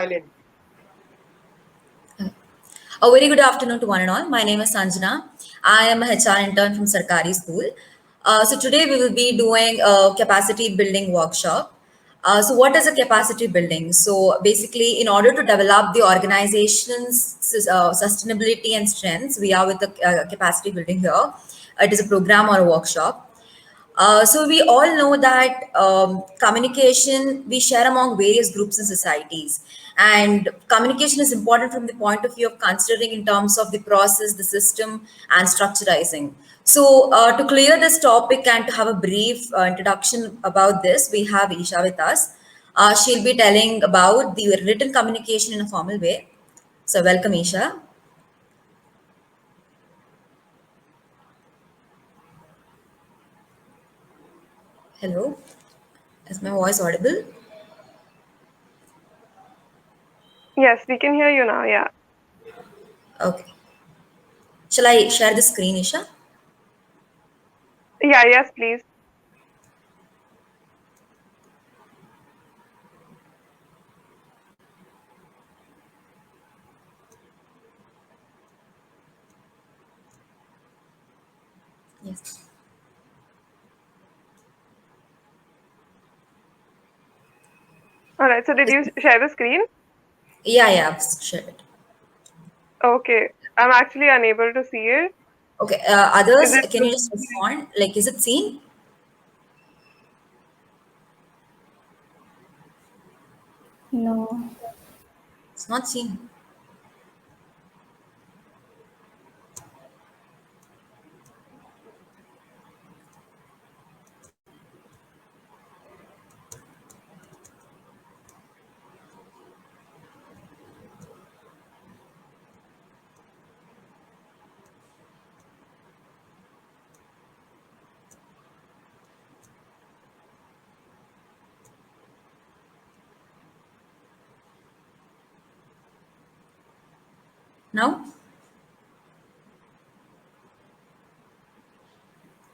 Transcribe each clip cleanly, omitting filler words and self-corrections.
Silent. A very good afternoon to one and all. My name is Sanjana. I am a HR intern from Sarkari School. So today we will be doing a capacity building workshop. So what is a capacity building? So basically, in order to develop the organization's sustainability and strengths, we are with the capacity building here. It is a program or a workshop. So we all know that communication we share among various groups and societies, and communication is important from the point of view of considering in terms of the process, the system, and structurizing. So to clear this topic and to have a brief introduction about this, we have Isha with us. She'll be telling about the written communication in a formal way. So welcome, Isha. Hello, is my voice audible? Yes, we can hear you now. Yeah. Okay. Shall I share the screen, Isha? Yeah, yes, please. Yes. All right. So did you share the screen? Yeah, I've shared it. Okay. I'm actually unable to see it. Okay, Is others, it can you just respond? Like, is it seen? No, It's not seen. Now?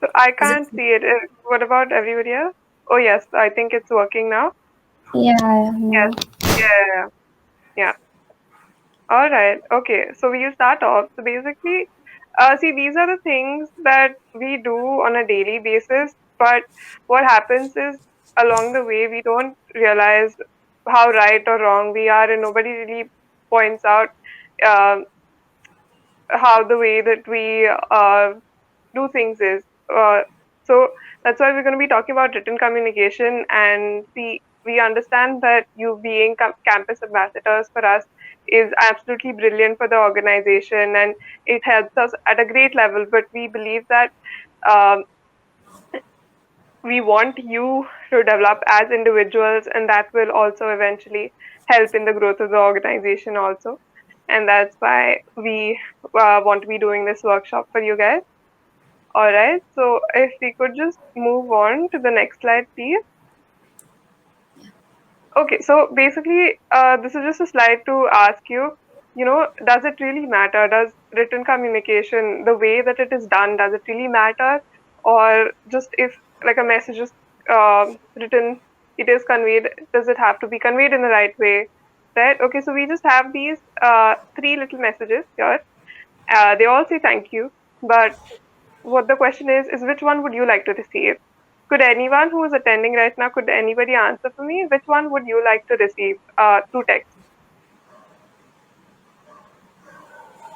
so I Is it can't see it. What about everybody else? Oh, yes. I think it's working now. yeah, Yes. no. Yeah. Yeah. All right. Okay. So we'll start off. So basically, see, these are the things that we do on a daily basis. But what happens is along the way, we don't realize how right or wrong we are, and nobody really points out um, how the way that we do things is. So that's why we're going to be talking about written communication. And see, we understand that you being campus ambassadors for us is absolutely brilliant for the organization, and it helps us at a great level. But we believe that um, we want you to develop as individuals, and that will also eventually help in the growth of the organization also. And that's why we want to be doing this workshop for you guys. All right, so if we could just move on to the next slide, please. Okay, so basically, this is just a slide to ask you, does it really matter? Does written communication, the way that it is done, does it really matter? Or just if like a message is written, it is conveyed, does it have to be conveyed in the right way? Right? Okay, so we just have these three little messages here. They all say thank you, but what the question is which one would you like to receive? Could anyone who is attending right now, could anybody answer for me? Which one would you like to receive through text?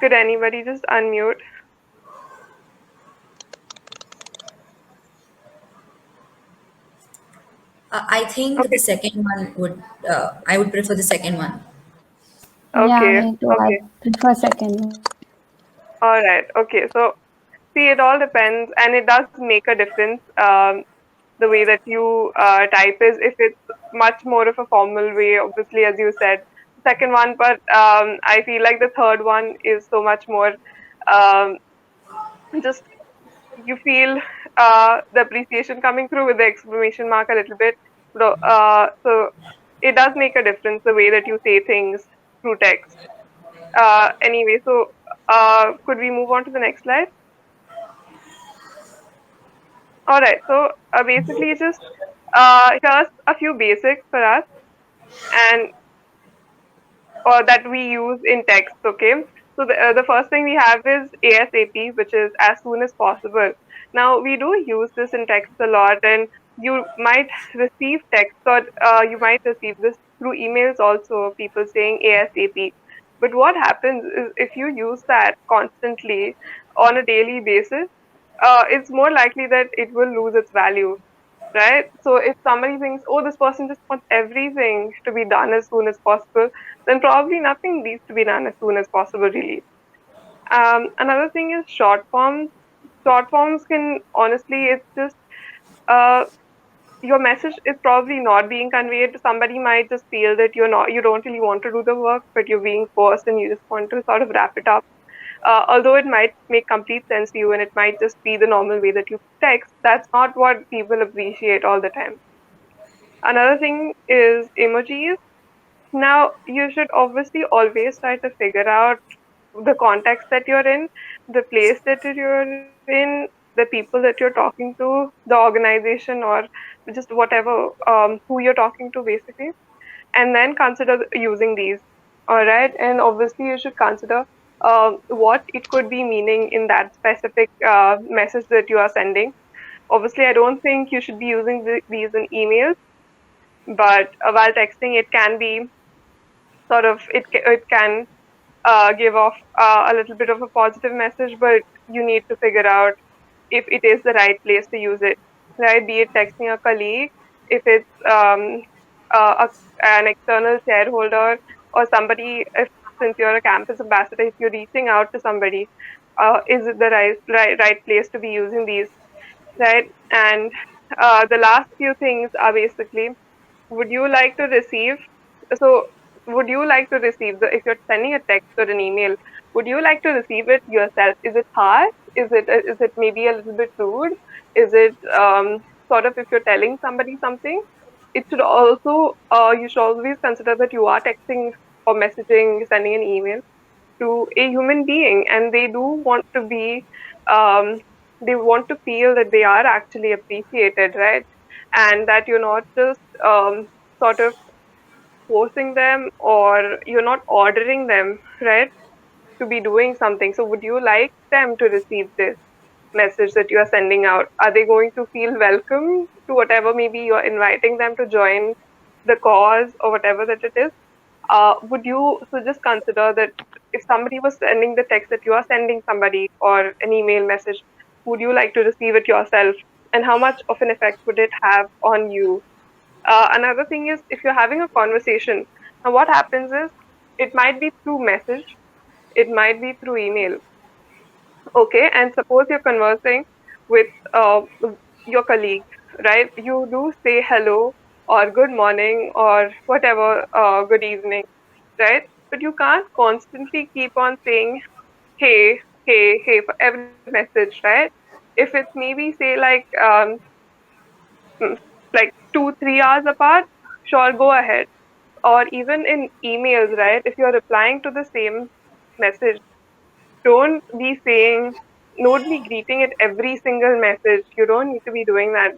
Could anybody just unmute? I think the Okay. second one would, I would prefer the second one. Yeah, Okay. me too. I Okay. prefer second. All right. Okay. So, see, it all depends, and it does make a difference. The way that you type is, if it's much more of a formal way, obviously, as you said, second one, but I feel like the third one is so much more um, just you feel the appreciation coming through with the exclamation mark a little bit. So it does make a difference the way that you say things through text. Anyway, so could we move on to the next slide? All right. So basically, just here's a few basics for us, and or that we use in text. Okay, so the first thing we have is ASAP, which is as soon as possible. Now we do use this in text a lot, and you might receive text, or you might receive this through emails also, people saying ASAP. But what happens is if you use that constantly on a daily basis, it's more likely that it will lose its value, right? So if somebody thinks, oh, this person just wants everything to be done as soon as possible, then probably nothing needs to be done as soon as possible, really. Another thing is short forms. Short forms can honestly, it's just uh, your message is probably not being conveyed. Somebody might just feel that you don't really want to do the work, but you're being forced and you just want to sort of wrap it up. Although it might make complete sense to you and it might just be the normal way that you text, that's not what people appreciate all the time. Another thing is emojis. Now, you should obviously always try to figure out the context that you're in, the place that you're in, the people that you're talking to, the organization, or just whatever, who you're talking to, basically, and then consider using these. All right, and obviously, you should consider what it could be meaning in that specific message that you are sending. Obviously, I don't think you should be using these in emails, but while texting, it can be sort of it can give off a little bit of a positive message, but you need to figure out if it is the right place to use it, right? Be it texting a colleague, if it's an external shareholder or somebody, if since you're a campus ambassador, if you're reaching out to somebody, is it the right place to be using these, right? And the last few things are basically, would you like to receive? So, would you like to receive if you're sending a text or an email, would you like to receive it yourself? Is it harsh? Is it maybe a little bit rude? Is it sort of if you're telling somebody something? It should also you should always consider that you are texting or messaging, sending an email to a human being, and they do want to be um, they want to feel that they are actually appreciated, right? And that you're not just sort of forcing them, or you're not ordering them, right, to be doing something. So would you like them to receive this message that you are sending out? Are they going to feel welcome to whatever maybe you're inviting them to join the cause or whatever that it is? Would you so just consider that if somebody was sending the text that you are sending somebody, or an email message, would you like to receive it yourself? And how much of an effect would it have on you? Another thing is if you're having a conversation, now what happens is it might be through message, it might be through email. Okay, and suppose you're conversing with your colleague, right? You do say hello or good morning or whatever, good evening, right? But you can't constantly keep on saying hey, hey, hey for every message, right? If it's maybe say mm, like 2, 3 hours apart, sure, go ahead. Or even in emails, right? If you're replying to the same message, don't be greeting it every single message. You don't need to be doing that.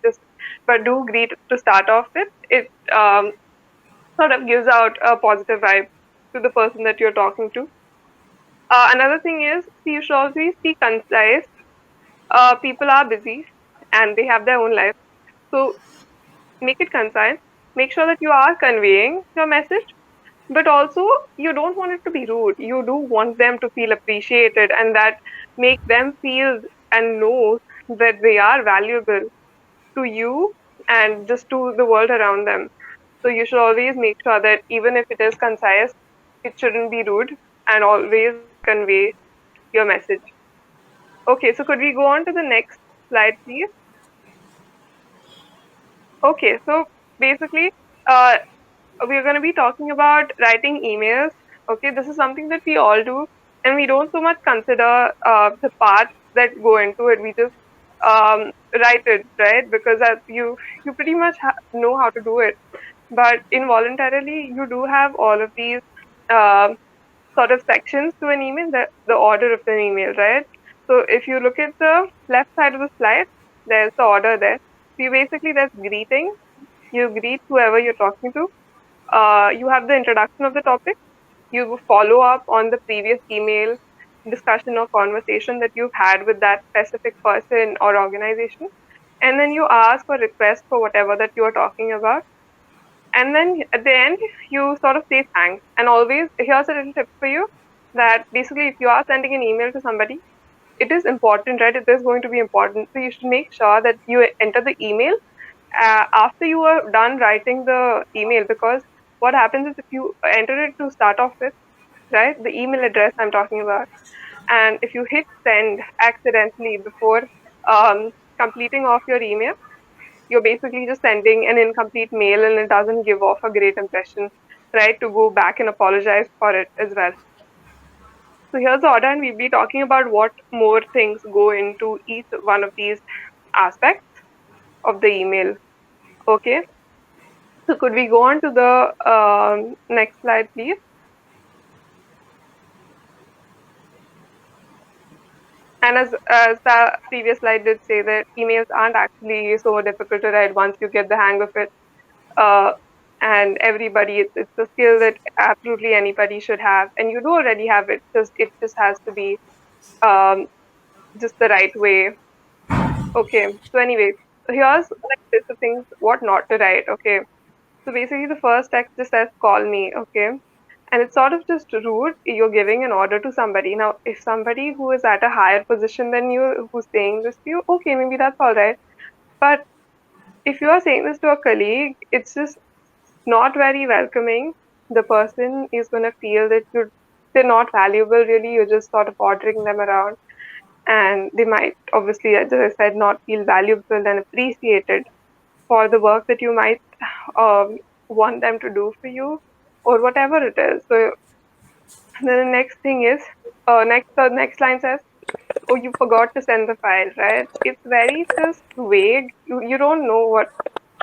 But do greet to start off with. It sort of gives out a positive vibe to the person that you're talking to. Another thing is, see, you should always be concise. People are busy and they have their own life. So make it concise. Make sure that you are conveying your message, but also you don't want it to be rude. You do want them to feel appreciated, and that make them feel and know that they are valuable to you and just to the world around them. So you should always make sure that even if it is concise, it shouldn't be rude, and always convey your message. Okay, so could we go on to the next slide, please? Okay, so basically, uh, we're going to be talking about writing emails. Okay, this is something that we all do, and we don't so much consider the parts that go into it. We just write it, right? Because as you pretty much know how to do it, but involuntarily you do have all of these um sort of sections to an email, the order of an email, right? So if you look at the left side of the slide, there's the order there. So you basically there's greeting. You greet whoever you're talking to. You have the introduction of the topic, You follow up on the previous email discussion or conversation that you've had with that specific person or organization, and then you ask or request for whatever that you are talking about. And then at the end, you sort of say thanks. And always, here's a little tip for you, that basically, if you are sending an email to somebody, it is important, right? It is going to be important. So you should make sure that you enter the email after you are done writing the email, because what happens is if you enter it to start off with, right, the email address I'm talking about, and if you hit send accidentally before completing off your email, you're basically just sending an incomplete mail, and it doesn't give off a great impression, right, to go back and apologize for it as well. So here's the order, and we'll be talking about what more things go into each one of these aspects of the email. Okay, so could we go on to the next slide, please? And as the previous slide did say, that emails aren't actually so difficult to write once you get the hang of it. Uh, and everybody, it's a skill that absolutely anybody should have, and you do already have it. Just it just has to be um, just the right way. Okay. So anyway, here's like list of things what not to write. Okay. So basically, the first text just says "call me." Okay. And it's sort of just rude. You're giving an order to somebody. Now, if somebody who is at a higher position than you, who's saying this to you, okay, maybe that's all right. But if you are saying this to a colleague, it's just not very welcoming. The person is going to feel that they're not valuable really. You're just sort of ordering them around, and they might obviously, as I said, not feel valuable and appreciated for the work that you might want them to do for you, or whatever it is. So then the next thing is, the next line says, "Oh, you forgot to send the file," right? It's very just vague. You don't know what,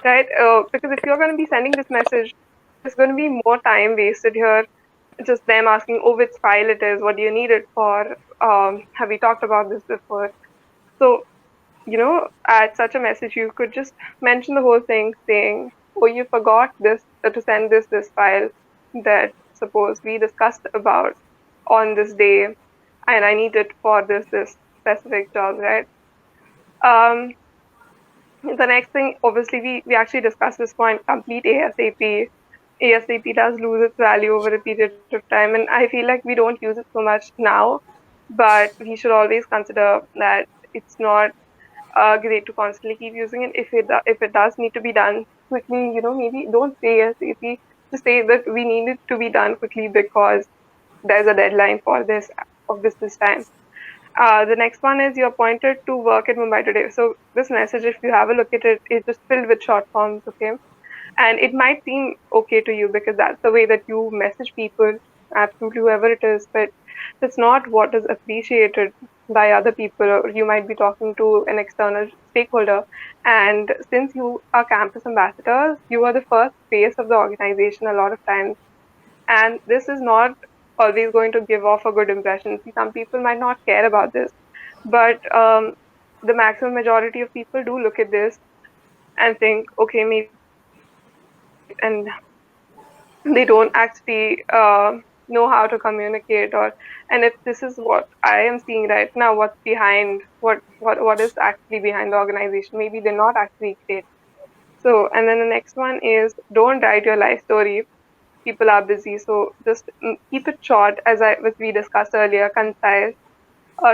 right? Because if you're going to be sending this message, there's going to be more time wasted here. Just them asking, "Oh, which file it is? What do you need it for? Have we talked about this before?" So, at such a message, you could just mention the whole thing, saying, "Oh, you forgot this to send this file that suppose we discussed about on this day, and I need it for this specific job," right? Um, the next thing, obviously, we actually discussed this point, complete ASAP. ASAP does lose its value over a period of time, and I feel like we don't use it so much now, but we should always consider that it's not great to constantly keep using it. If it does need to be done quickly, maybe don't say ASAP. Just say that we need it to be done quickly because there's a deadline for this time. The next one is, you're appointed to work in Mumbai today. So this message, if you have a look at it, is just filled with short forms, okay? And it might seem okay to you because that's the way that you message people, absolutely whoever it is, but it's not what is appreciated by other people, or you might be talking to an external stakeholder. And since you are campus ambassadors, you are the first face of the organization a lot of times, and this is not always going to give off a good impression. See, some people might not care about this, but the maximum majority of people do look at this and think, okay, maybe this is what I need to write, and they don't actually know how to communicate, or and if this is what I am seeing right now, what's behind, what is actually behind the organization? Maybe they're not actually great. So, and then the next one is, don't write your life story. People are busy, so just keep it short, as we discussed earlier, concise,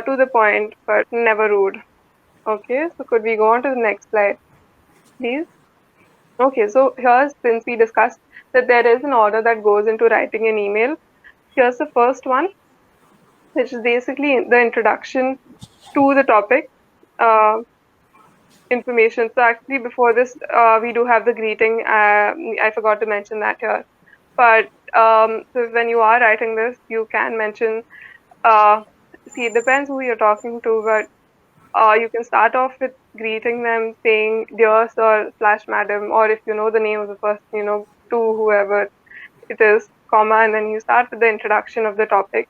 to the point, but never rude. Okay, so could we go on to the next slide, please? Okay, so here's, since we discussed that there is an order that goes into writing an email, here's the first one, which is basically the introduction to the topic, uh, information. So actually, before this, we do have the greeting. I forgot to mention that here. But so when you are writing this, you can mention. Uh, See, it depends who you're talking to, but you can start off with greeting them, saying "dear sir" slash "madam," or if you know the name of the person, to whoever it is, comma, and then you start with the introduction of the topic,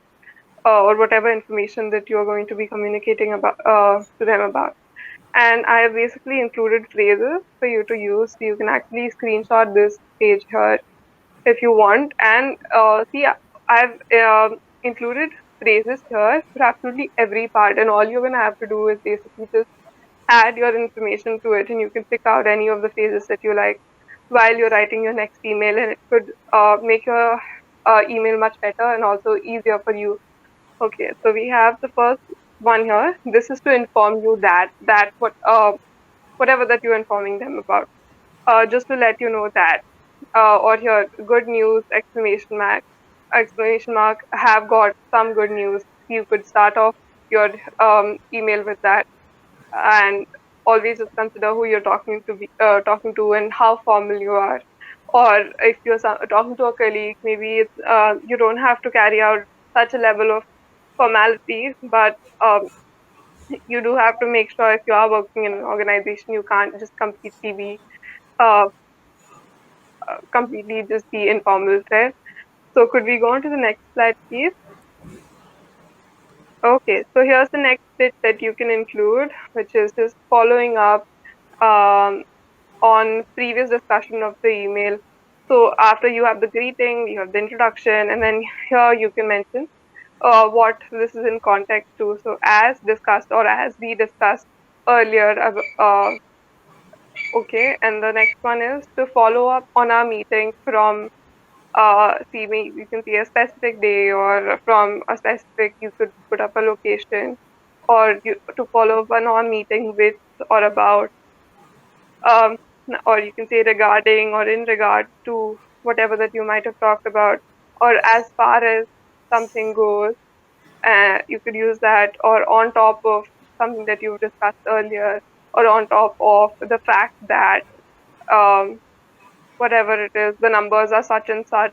or whatever information that you're going to be communicating about to them about. And I have basically included phrases for you to use. You can actually screenshot this page here if you want. And see, I've included phrases here for absolutely every part, and all you're gonna have to do is basically just add your information to it, and you can pick out any of the phrases that you like while you're writing your next email, and it could make your email much better and also easier for you. Okay, so we have the first one here. This is to inform you that whatever that you're informing them about, just to let you know that, or here, good news! Exclamation mark! Have got some good news. You could start off your email with that, and always just consider who you're talking to and how formal you are. Or if you're talking to a colleague, maybe you don't have to carry out such a level of formality, but you do have to make sure if you are working in an organization, you can't just uh, completely just be informal there. So could we go on to the next slide, please? Okay, so here's the next bit that you can include, which is just following up um, on previous discussion of the email. So after you have the greeting, you have the introduction, and then here you can mention what this is in context to. So as discussed or as we discussed earlier, okay, and the next one is to follow up on our meeting from see me you can see a specific day, or from a specific, you could put up a location, or to follow up on our meeting with or about, um, or you can say regarding or in regard to whatever that you might have talked about, or as far as something goes, you could use that, or on top of something that you've discussed earlier, or on top of the fact that, um, whatever it is, the numbers are such and such,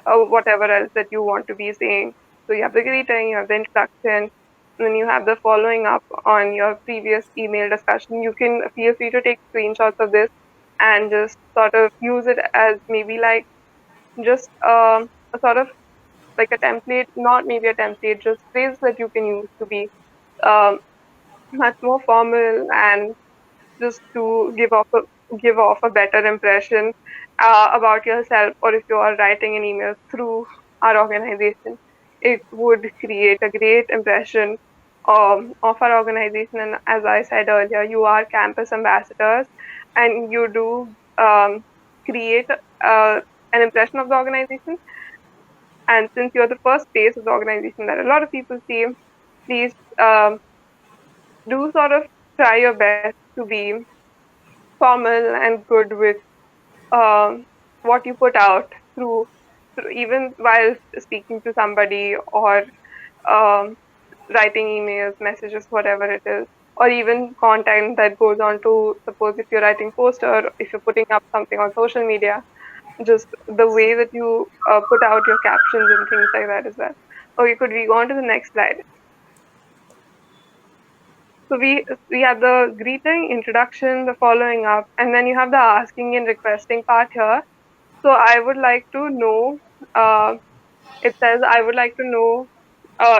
whatever else that you want to be saying. So you have the greeting, you have the introduction, and then you have the following up on your previous email discussion. You can feel free to take screenshots of this and just sort of use it as maybe like just a sort of like a template, not maybe a template, just phrases that you can use to be um, much more formal, and just to give off a better impression about yourself, or if you are writing an email through our organization, it would create a great impression of our organization. And as I said earlier, you are campus ambassadors, and you do create an impression of the organization. And since you're the first face of the organization that a lot of people see, please um, do sort of try your best to be formal and good with um, what you put out through even while speaking to somebody, or um, writing emails, messages, whatever it is, or even content that goes on to, suppose if you're writing post, or if you're putting up something on social media, just the way that you put out your captions and things like that as well. Okay, could we go on to the next slide? So we have the greeting, introduction, the following up, and then you have the asking and requesting part here. So I would like to know, uh, it says, I would like to know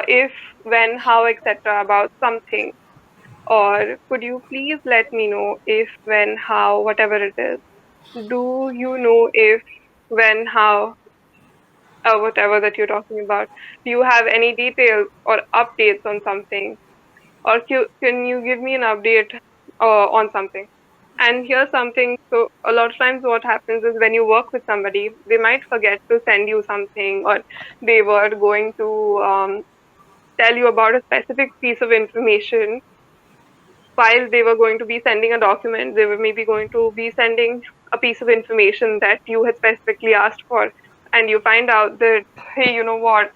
if, when, how, etc. about something. Or could you please let me know if, when, how, whatever it is. Do you know if, when, how, whatever that you're talking about? Do you have any details or updates on something? Or can you give me an update on something? And here's something. So a lot of times what happens is when you work with somebody, they might forget to send you something, or they were going to tell you about a specific piece of information while they were going to be sending a document. They were maybe going to be sending a piece of information that you had specifically asked for, and you find out that, hey, you know what,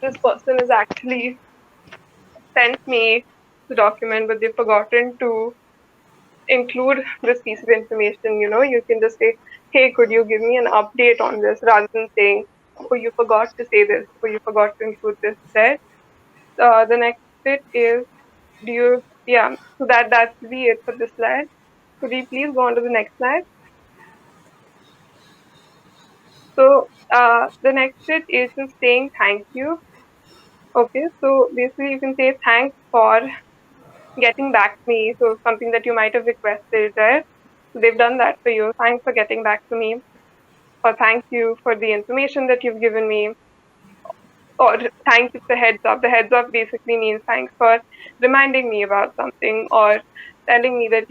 this person has actually sent me the document, but they've forgotten to include this piece of information. You can just say, hey, could you give me an update on this, rather than saying, oh, you forgot to say this, or you forgot to include this there. The next bit is, do you, yeah, so that's be it for this slide. Could we please go on to the next slide? So the next bit is just saying thank you. Okay, so basically you can say thanks for getting back to me. So something that you might have requested, right? They've done that for you. Thanks for getting back to me, or thank you for the information that you've given me. or thank you for the heads up. The heads up basically means thanks for reminding me about something or telling me that,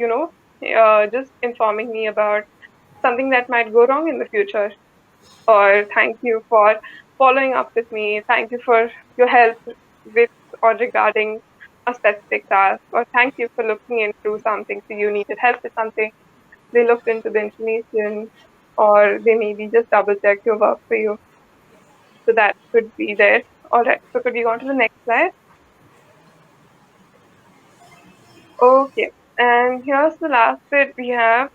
just informing me about something that might go wrong in the future. Or thank you for following up with me. Thank you for your help with or regarding a specific task. Or thank you for looking into something. So you needed help with something. They looked into the information, or they maybe just double check your work for you. So that could be there. All right. So could we go on to the next slide? Okay. And here's the last bit we have,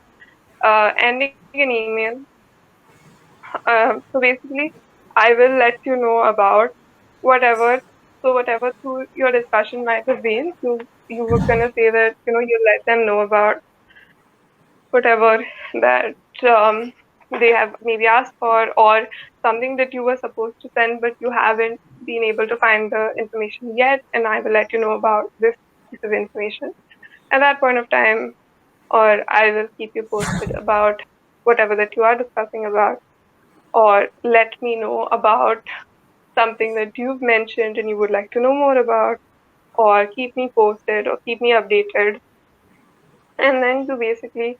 ending an email. So basically, I will let you know about whatever. So whatever through your discussion might have been, you were gonna say that you let them know about whatever that they have maybe asked for, or something that you were supposed to send but you haven't been able to find the information yet, and I will let you know about this piece of information at that point of time, or I will keep you posted about whatever that you are discussing about, or let me know about something that you've mentioned and you would like to know more about, or keep me posted or keep me updated. And then you basically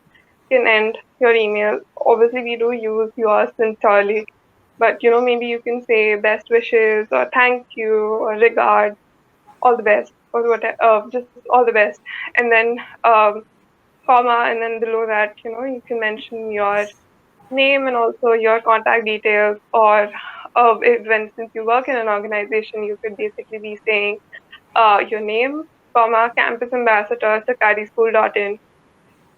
can end your email. Obviously, we do use yours sincerely, but maybe you can say best wishes or thank you or regard, all the best, or whatever, just all the best. And then comma, and then below that, you can mention your name and also your contact details, or when since you work in an organization, you could basically be saying your name, comma, campus ambassador, sarkarischool.in,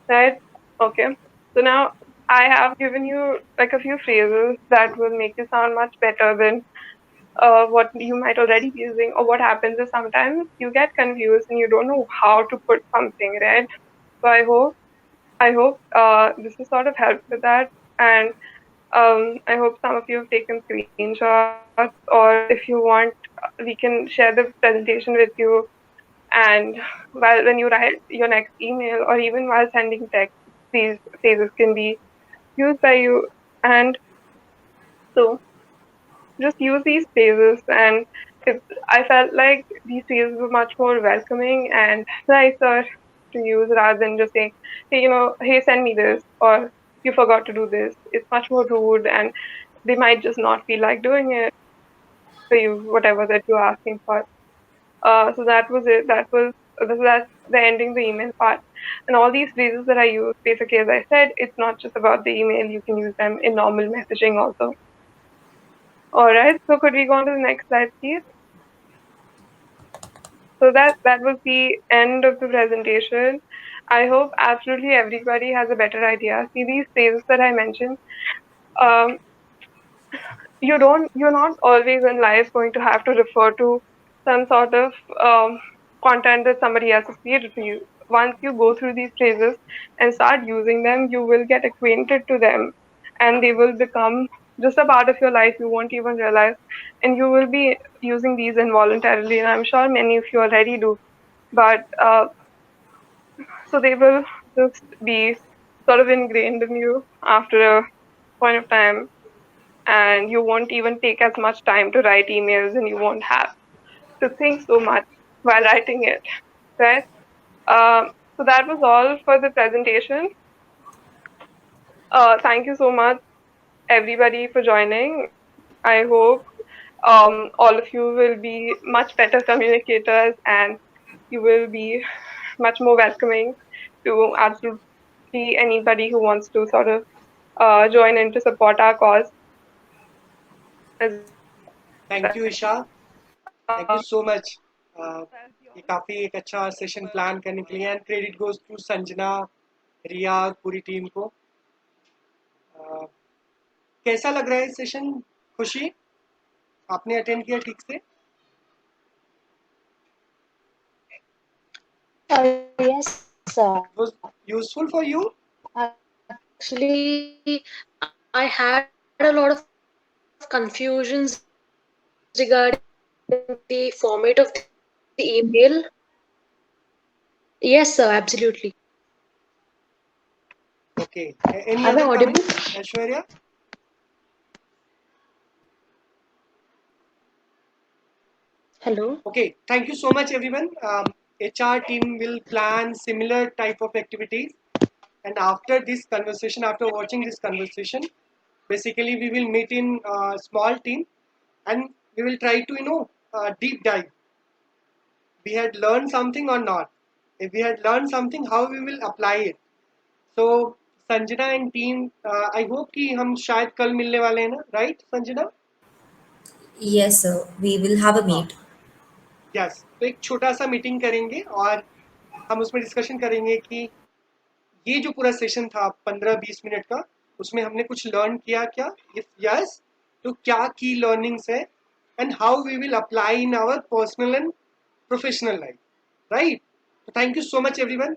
right? Okay. So now I have given you like a few phrases that will make you sound much better than what you might already be using. Or what happens is sometimes you get confused and you don't know how to put something, right? So I hope this has sort of helped with that. And I hope some of you have taken screenshots, or if you want, we can share the presentation with you. And when you write your next email, or even while sending text, these phrases can be used by you. And so just use these phrases. And if, I felt like these phrases were much more welcoming and nicer to use rather than just saying, hey, hey, send me this, or you forgot to do this. It's much more rude, and they might just not feel like doing it for you, whatever that you're asking for. So that was it. That's the ending the email part. And all these phrases that I use, basically, as I said, it's not just about the email. You can use them in normal messaging also. All right. So could we go on to the next slide, please? So that was the end of the presentation. I hope absolutely everybody has a better idea. See, these phrases that I mentioned, um, you're not always in life going to have to refer to some sort of content that somebody else has created for you. Once you go through these phrases and start using them, you will get acquainted to them, and they will become just a part of your life. You won't even realize, and you will be using these involuntarily. And I'm sure many of you already do, but so they will just be sort of ingrained in you after a point of time, and you won't even take as much time to write emails, and you won't have to think so much while writing it, right? So that was all for the presentation. Thank you so much, everybody, for joining. I hope all of you will be much better communicators, and you will be much more welcoming to absolutely anybody who wants to sort of join in to support our cause as well. Thank you Isha, thank you so much. As yours. ये काफ़ी एक अच्छा session plan करने के लिए, and credit goes to Sanjana, Riya और पूरी team को। uh, कैसा लग रहा है सेशन? खुशी, आपने अटेंड किया ठीक से? Yes, sir. It was useful for you? Actually, I had a lot of confusions regarding the format of the email. Yes, sir, absolutely. Okay. Am Any I other audible? comment, Aishwarya? Hello. Okay, thank you so much, everyone. HR team will plan similar type of activities, and after this conversation, after watching this conversation, basically we will meet in a small team, and we will try to deep dive. We had learned something or not. If we had learned something, how we will apply it. So Sanjana and team I hope कि हम शायद कल मिलने वाले हैं ना, right Sanjana? Yes, sir. We will have a हाँ, meet. Yes, तो एक छोटा सा मीटिंग करेंगे और हम उसमें डिस्कशन करेंगे कि ये जो पूरा सेशन था 15-20 मिनट का, उसमें हमने कुछ लर्न किया क्या, इफ यस तो क्या की लर्निंग्स है, and how we will apply in our personal and professional life, right? Thank you so much everyone.